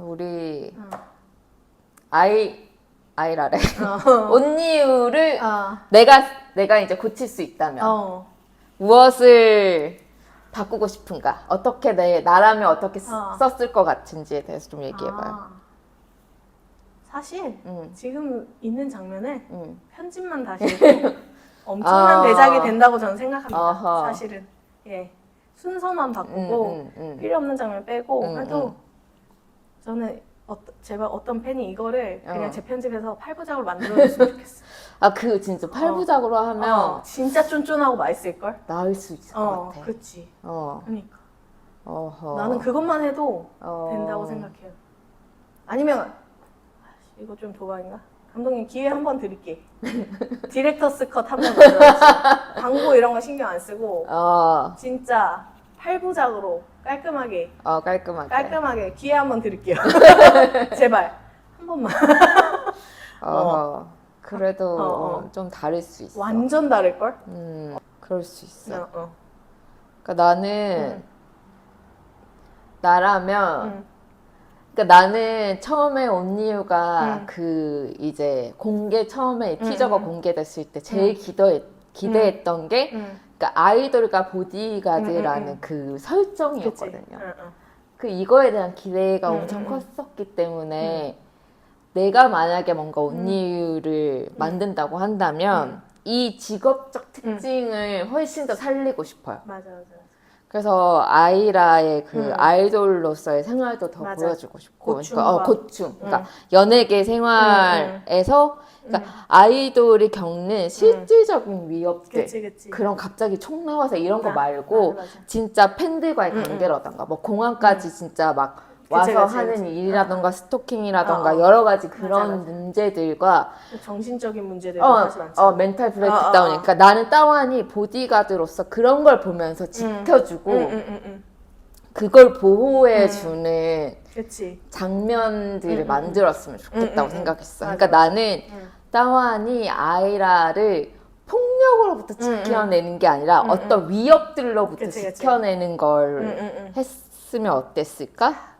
우리 아이라래. 어. 온니유를 어. 내가 이제 고칠 수 있다면 무엇을 바꾸고 싶은가? 어떻게 나라면 어떻게 썼을 것 같은지에 대해서 좀 얘기해봐요. 사실 지금 있는 장면에 편집만 다시 해도 아. 엄청난 대작이 된다고 저는 생각합니다. 어허. 사실은 예 순서만 바꾸고 필요 없는 장면 빼고 해도 저는 제발 어떤 팬이 이거를 그냥 재편집해서 8부작으로 만들어줬으면 좋겠어. 아, 그 진짜 8부작으로 하면 진짜 쫀쫀하고 맛있을걸? 나을 수 있을 것 같아. 그치. 어. 그러니까 어허. 나는 그것만 해도 된다고 생각해요. 아니면 이거 좀 도박인가? 감독님 기회 한 번 드릴게. 디렉터스 컷 한 번 만들어주세요. 광고 이런 거 신경 안 쓰고 진짜 8부작으로 깔끔하게 깔끔하게 기회 한 번 드릴게요. 제발 한 번만. 그래도 좀 다를 수 있어. 완전 다를걸? 그럴 수 있어. 그러니까 나는 나라면 그러니까 나는 처음에 온니유가 그 이제 처음에 티저가 공개됐을 때 제일 기대했던 게 그러니까 아이돌과 보디가드라는 그 설정이었거든요. 그 이거에 대한 기대가 엄청 컸었기 때문에 내가 만약에 뭔가 온니유를 만든다고 한다면 이 직업적 특징을 훨씬 더 살리고 싶어요. 맞아. 그래서 아이라의 그 아이돌로서의 생활도 더 보여주고 싶고, 고충. 그러니까 연예계 생활에서 그러니까 아이돌이 겪는 실질적인 위협들, 그치. 그런 갑자기 총 나와서 이런 거 말고 맞아. 진짜 팬들과의 관계라던가 뭐 공항까지 진짜 막 와서 하는 일이라던가 스토킹이라던가 여러 가지 그런 문제들과 정신적인 문제들도 사실 많죠. 멘탈 브레이크다운. 그러니까 나는 따완이 보디가드로서 그런 걸 보면서 지켜주고 그걸 보호해주는 장면들을 만들었으면 좋겠다고 생각했어. 그러니까 나는 따완이 아이라를 폭력으로부터 지켜내는 게 아니라 어떤 위협들로부터 지켜내는 걸 했으면 어땠을까?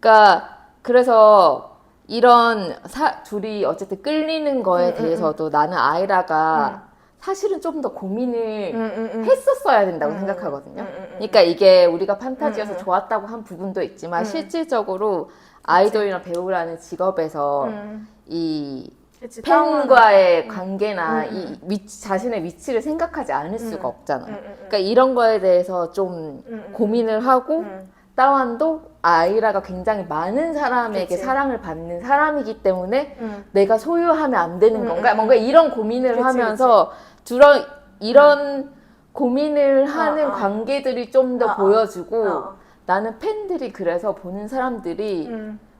그러니까 그래서 이런 둘이 어쨌든 끌리는 거에 대해서도 나는 아이라가 사실은 좀 더 고민을 했었어야 된다고 생각하거든요. 그러니까 이게 우리가 판타지여서 좋았다고 한 부분도 있지만 실질적으로 아이돌이나 배우라는 직업에서 이 팬과의 관계나 자신의 위치를 생각하지 않을 수가 없잖아. 그러니까 이런 거에 대해서 좀 고민을 하고 따완도 아이라가 굉장히 많은 사람에게 사랑을 받는 사람이기 때문에 내가 소유하면 안 되는 건가? 뭔가 이런 고민을 하면서 이런 고민을 하는 관계들이 좀 더 보여주고 나는 팬들이 그래서 보는 사람들이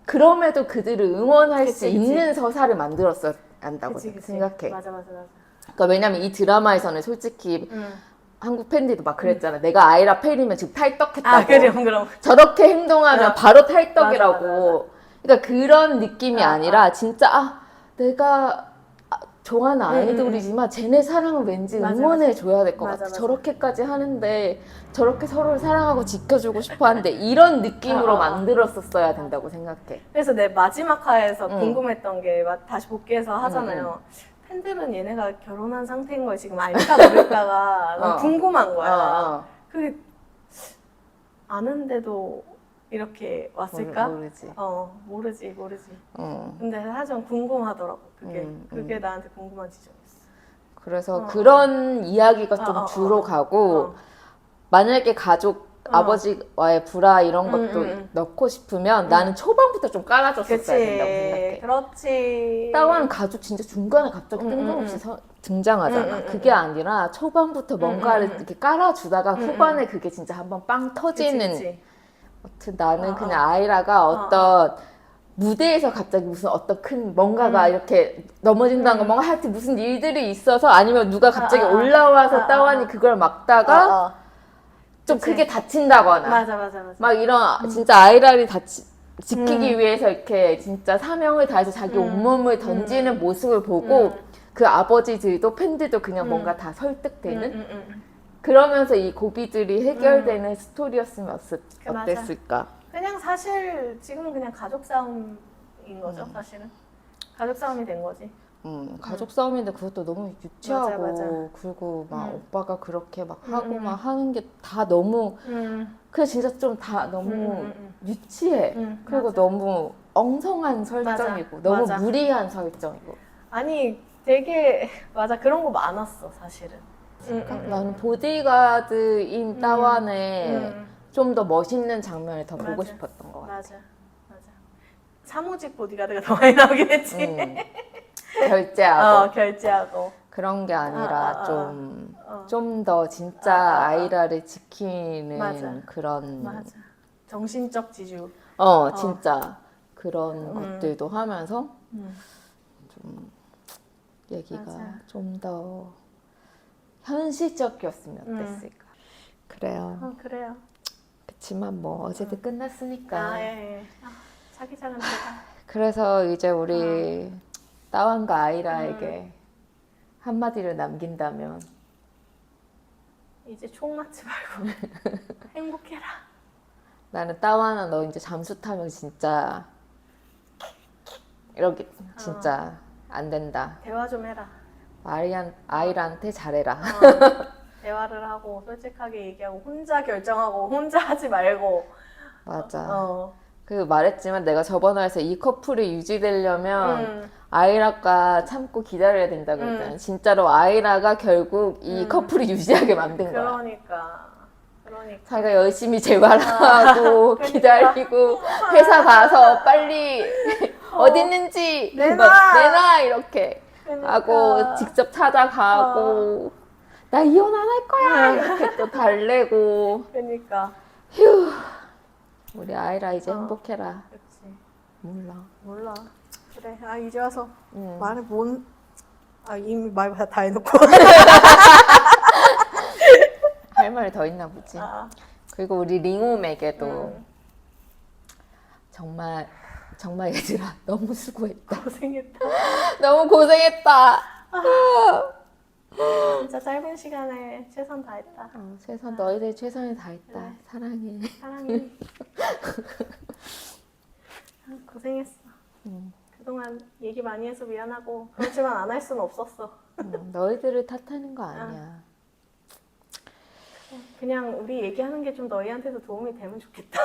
그럼에도 그들을 응원할 수 있는 서사를 만들었어야 한다고 생각해. 맞아. 그러니까 왜냐면 이 드라마에서는 솔직히 한국 팬들도 막 그랬잖아. 내가 아이라 팬이면 지금 탈덕했다고. 그럼. 저렇게 행동하면 바로 탈덕이라고. 맞아. 그러니까 그런 느낌이 아니라 진짜 내가 좋아하는 아이돌이지만 쟤네 사랑을 왠지 응원해줘야 될 것 같아. 저렇게까지 하는데 저렇게 서로를 사랑하고 지켜주고 싶어 하는데 이런 느낌으로 만들었었어야 된다고 생각해. 그래서 내 마지막 화에서 궁금했던 게 다시 복귀해서 하잖아요. 팬들은 얘네가 결혼한 상태인 걸 지금 알까 모를까가 너무 궁금한 거야. 그게 아는데도 이렇게 왔을까? 모르지. 모르지. 근데 하여튼 궁금하더라고. 그게 나한테 궁금한 지점이었어. 그래서 그런 이야기가 좀 주로 가고 만약에 아버지와의 불화 이런 것도 넣고 싶으면 나는 초반부터 좀 깔아줬었어야 된다고 생각해. 그렇지. 따완 가족 진짜 중간에 갑자기 뜬금없이 등장하잖아. 그게 아니라 초반부터 뭔가를 이렇게 깔아주다가 후반에 그게 진짜 한번 빵 터지는. 아무튼 나는 그냥 아이라가 어떤 무대에서 갑자기 무슨 어떤 큰 뭔가가 이렇게 넘어진다는 거 뭔가 하여튼 무슨 일들이 있어서 아니면 누가 갑자기 올라와서 따완이 그걸 막다가 좀 크게 다친다거나 맞아. 막 이런 진짜 아이라를 지키기 위해서 이렇게 진짜 사명을 다해서 자기 온몸을 던지는 모습을 보고 그 아버지들도 팬들도 그냥 뭔가 다 설득되는 그러면서 이 고비들이 해결되는 스토리였으면 어땠을까? 그냥 사실 지금은 그냥 가족 싸움인 거죠, 사실은. 가족 싸움이 된 거지. 가족 싸움인데 그것도 너무 유치하고 맞아. 그리고 막 오빠가 그렇게 막 하고 막 하는 게 다 너무 그게 진짜 좀 다 너무 유치해. 그리고 맞아. 너무 엉성한 설정이고 너무 맞아. 무리한 설정이고. 아니 되게 맞아 그런 거 많았어 사실은. 나는 보디가드인 따완의 좀 더 멋있는 장면을 더 보고 맞아. 싶었던 것 같아. 맞아. 사무직 보디가드가 더 많이 나오긴 했지. 결제하고 결제하고. 그런 게 아니라 좀 더 진짜 아이라를 지키는 맞아. 그런 맞아. 정신적 지주. 진짜 그런 것들도 하면서 좀 얘기가 맞아. 좀 더 현실적이었으면 어땠을까. 그래요. 그래요. 그치만 뭐 어제도 끝났으니까. 예. 자기장은 제가. 그래서 이제 우리 따완과 아이라에게 한마디를 남긴다면 이제 총 맞지 말고 행복해라. 나는 따완아 너 이제 잠수 타면 진짜 이렇게 진짜 안 된다. 대화 좀 해라. 아이라한테 잘해라. 대화를 하고 솔직하게 얘기하고 혼자 결정하고 혼자 하지 말고. 맞아. 그 말했지만 내가 저번 화에서 이 커플이 유지되려면 아이라가 참고 기다려야 된다고 했잖아. 진짜로 아이라가 결국 이 커플이 유지하게 만든 거야. 그러니까. 자기가 열심히 재활하고 기다리고 회사 가서 빨리 어디 있는지 내놔 이렇게 그러니까. 하고 직접 찾아가고 나 이혼 안 할 거야 이렇게 또 달래고. 그러니까. 휴. 우리 아이라 이제 행복해라. 그렇지. 몰라. 그래. 이제 와서 말을 이미 말 다 해놓고. 할 말이 더 있나 보지. 그리고 우리 링홈에게도 정말 얘들아 너무 수고했다. 고생했다. 너무 고생했다. 진짜 짧은 시간에 최선 다했다. 너희들 최선을 다했다. 그래. 사랑해. 사랑해. 고생했어. 그동안 얘기 많이 해서 미안하고 그렇지만 안 할 수는 없었어. 너희들을 탓하는 거 아니야. 그냥 우리 얘기하는 게 좀 너희한테도 도움이 되면 좋겠다.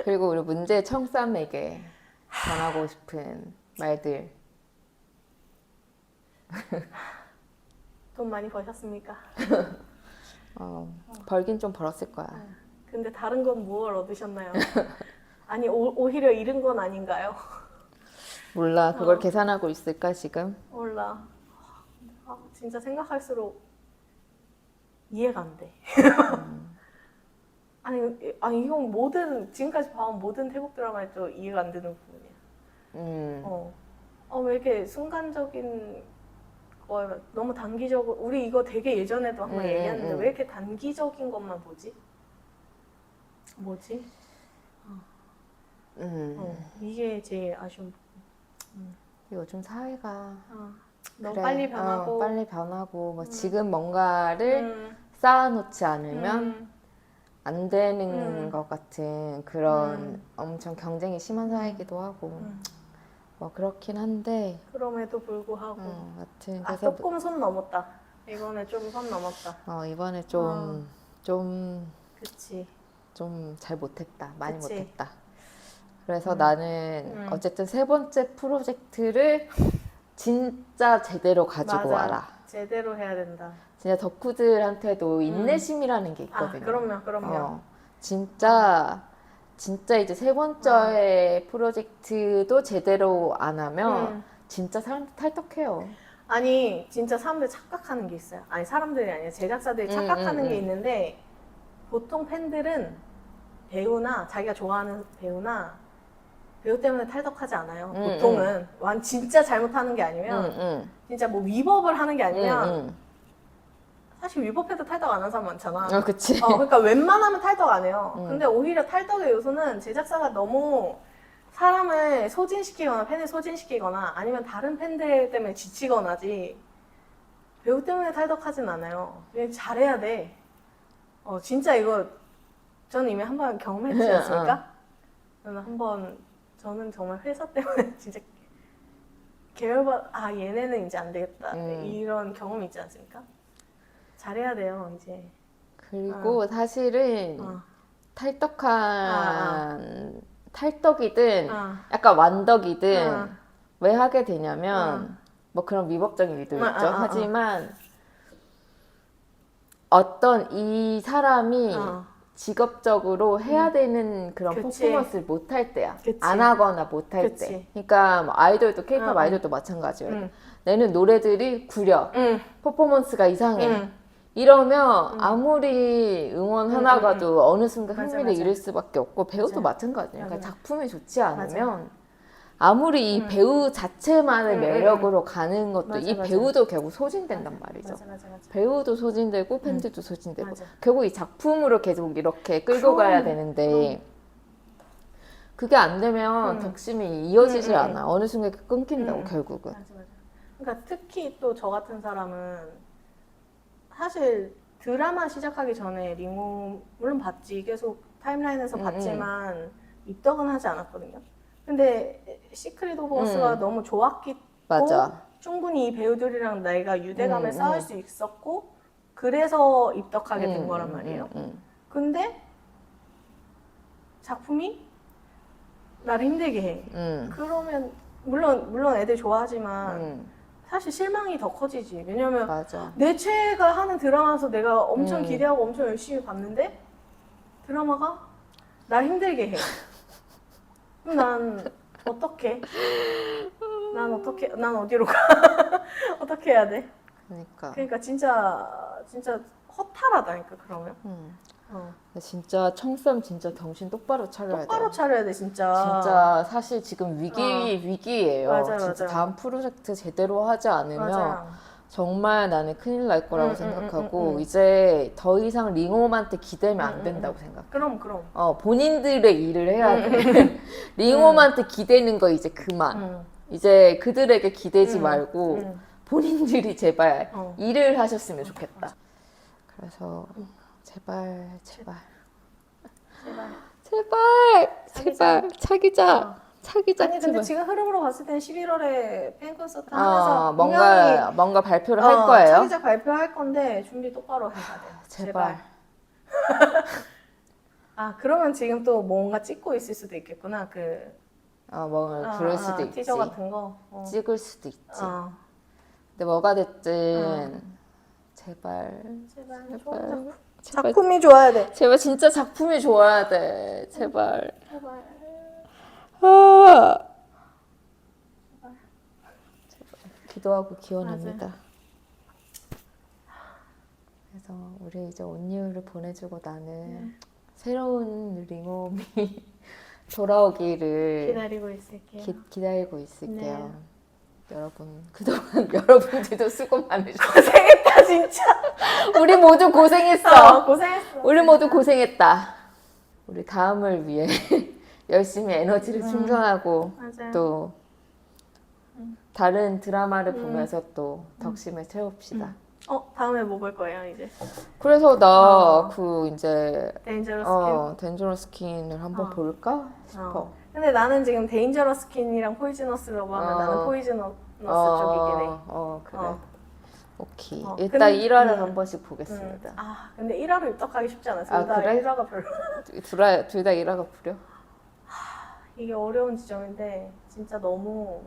그리고 우리 문제 청쌈에게 전하고 싶은 말들. 돈 많이 버셨습니까? 벌긴 좀 벌었을 거야. 근데 다른 건 무엇을 얻으셨나요? 아니 오히려 잃은 건 아닌가요? 몰라. 그걸 계산하고 있을까 지금? 몰라. 진짜 생각할수록 이해가 안 돼. 아니 이건 지금까지 봐온 모든 태국 드라마에도 이해가 안 되는 부분이야. 왜 이렇게 순간적인 거 너무 단기적으로 우리 이거 되게 예전에도 한번 얘기했는데 왜 이렇게 단기적인 것만 보지? 뭐지? 이게 제일 아쉬운 부분. 요즘 사회가 너무 그래, 빨리 변하고 빨리 변하고 뭐 지금 뭔가를 쌓아놓지 않으면 안 되는 것 같은 그런 엄청 경쟁이 심한 사회이기도 하고 뭐 그렇긴 한데 그럼에도 불구하고 하여튼 그래서 조금 선 넘었다. 이번에 좀 선 넘었다. 이번에 그치. 좀 잘 못했다. 많이 그치. 못했다. 그래서 나는 어쨌든 세 번째 프로젝트를 진짜 제대로 가지고 맞아. 와라. 제대로 해야 된다. 진짜 덕후들한테도 인내심이라는 게 있거든요. 그럼요. 진짜 이제 세 번째 프로젝트도 제대로 안 하면 진짜 사람들 탈덕해요. 아니 진짜 사람들 착각하는 게 있어요. 아니 사람들이 아니라 제작사들이 착각하는 게 있는데 보통 팬들은 배우나 자기가 좋아하는 배우 때문에 탈덕하지 않아요. 보통은 진짜 잘못하는 게 아니면 진짜 뭐 위법을 하는 게 아니면 사실 위법해도 탈덕 안 하는 사람 많잖아. 그치. 그러니까 웬만하면 탈덕 안 해요. 근데 오히려 탈덕의 요소는 제작사가 너무 사람을 소진시키거나 팬을 소진시키거나 아니면 다른 팬들 때문에 지치거나지 배우 때문에 탈덕하진 않아요. 그냥 잘해야 돼. 진짜 이거 저는 이미 한 번 경험했지 않습니까? 저는 정말 회사 때문에 진짜 계열받, 얘네는 이제 안 되겠다. 이런 경험이 있지 않습니까? 잘해야 돼요, 이제. 그리고 사실은 탈떡이든 약간 완덕이든 왜 하게 되냐면 뭐 그런 위법적인 일도 있죠. 하지만 어떤 이 사람이 직업적으로 해야 되는 그런 그치. 퍼포먼스를 못 할 때야. 그치. 안 하거나 못 할 그치. 때. 그러니까 뭐 아이돌도 케이팝 아이돌도 마찬가지예요. 내는 노래들이 구려. 퍼포먼스가 이상해. 이러면 아무리 응원하다가도 어느 순간 맞아, 흥미를 맞아. 잃을 수밖에 없고 배우도 맞아. 마찬가지예요. 그러니까 맞아. 작품이 좋지 않으면 아무리 이 배우 자체만의 매력으로 가는 것도 이 맞아. 배우도 결국 소진된단 말이죠. 맞아. 배우도 소진되고 팬들도 소진되고 맞아. 결국 이 작품으로 계속 이렇게 끌고 가야 되는데 그게 안 되면 덕심이 이어지질 않아. 어느 순간 끊긴다고 결국은. 맞아. 그러니까 특히 또 저 같은 사람은 사실 드라마 시작하기 전에 링오 물론 봤지. 계속 타임라인에서 봤지만 입덕은 하지 않았거든요. 근데 시크릿 오브 어스가 너무 좋았기 맞아. 충분히 이 배우들이랑 내가 유대감을 쌓을 수 있었고 그래서 입덕하게 된 거란 말이에요. 근데 작품이 나를 힘들게 해. 그러면 물론 애들 좋아하지만 사실 실망이 더 커지지. 왜냐면 맞아. 내 최애가 하는 드라마에서 내가 엄청 기대하고 엄청 열심히 봤는데 드라마가 날 힘들게 해. 그럼 난 어떡해? 난 어디로 가? 어떻게 해야 돼? 그러니까 진짜 허탈하다니까 그러면. 진짜 청쌈 진짜 정신 똑바로 차려야 돼. 똑바로 차려야 돼 진짜. 진짜 사실 지금 위기예요. 맞아. 진짜 다음 프로젝트 제대로 하지 않으면 정말 나는 큰일 날 거라고 생각하고 이제 더 이상 링홈한테 기대면 안 된다고 생각해. 그럼. 본인들의 일을 해야 돼. 링홈한테 기대는 거 이제 그만. 이제 그들에게 기대지 말고 본인들이 제발 일을 하셨으면 좋겠다. 그래서 제발 차기자. 아니 근데 제발. 지금 흐름으로 봤을 때는 11월에 팬 콘서트 하면서 뭔가 발표를 할 거예요. 차기작 발표할 건데 준비 똑바로 해야 돼. 제발. 그러면 지금 또 뭔가 찍고 있을 수도 있겠구나. 뭔가 그럴 수도 있지. 티저 같은 거. 찍을 수도 있지. 근데 뭐가 됐든 제발. 작품이 좋아야 돼. 제발 진짜 작품이 좋아야 돼. 제발. 기도하고 기원합니다. 그래서 우리 이제 온유를 보내주고 나는 새로운 링홈이 돌아오기를 기다리고 있을게요. 기다리고 있을게요. 여러분 그동안 여러분들도 수고 많으셨어요. 고생했다 진짜. 우리 모두 고생했어. 고생했어. 우리 모두 고생했다. 우리 다음을 위해 열심히 에너지를 충전하고 또 다른 드라마를 보면서 또 덕심을 채웁시다. 다음에 뭐 볼 거예요 이제? 그래서 나 이제 데인저러스 데인저러스 스킨을 한번 볼까 싶어. 근데 나는 지금 데인저러스 스킨이랑 포이즈너스라고 하면 나는 포이즈너스 쪽이긴 해. 그래. 오케이. 어, 일단 근데- 1화를 한 번씩 보겠습니다. 근데 1화로 입덕하기 쉽지 않아. 아, 그래? 1화가 별로. 둘 다 1화가 부려? 이게 어려운 지점인데 진짜 너무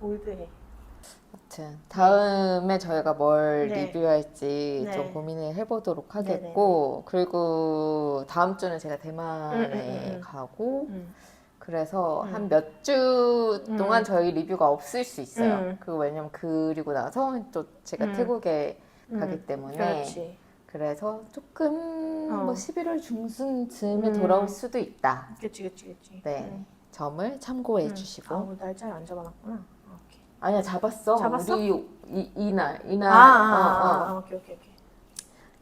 올드해. 아무튼 다음에 저희가 뭘 네. 리뷰할지 네. 좀 고민을 해보도록 하겠고 그리고 다음 주는 제가 대만에 가고 그래서 한 몇 주 동안 저희 리뷰가 없을 수 있어요. 그거 왜냐면 그리고 나서 또 제가 태국에 가기 때문에 그렇지. 그래서 조금 뭐 11월 중순쯤에 돌아올 수도 있다. 그치. 네, 점을 참고해 주시고. 오늘 날짜를 안 잡아놨구나. 오케이. 아니야 잡았어. 잡았어? 우리 이날. 오케이.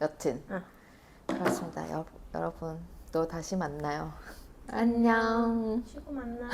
여튼 그렇습니다. 여러분 또 다시 만나요. 안녕. 쉬고 만나.